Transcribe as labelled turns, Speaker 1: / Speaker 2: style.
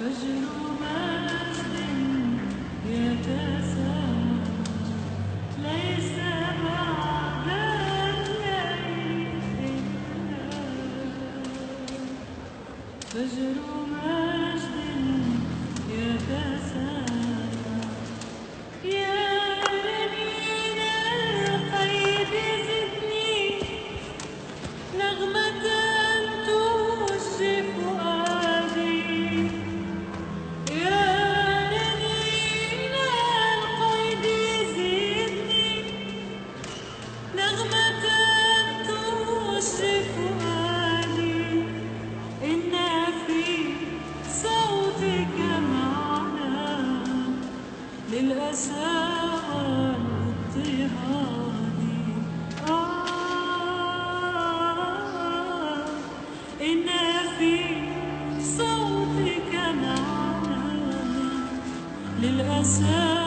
Speaker 1: فجر مجد يتسامى ليس بعد الليل إلا فجر مجد يتسامى يا رنين القيد زدني نغمة تشفي فؤادي يا رنين القيد زدني نغمة تشفي فؤادي إن في صوتك معنى للأسى والاضطهاد إن في صوتك معنى للأسى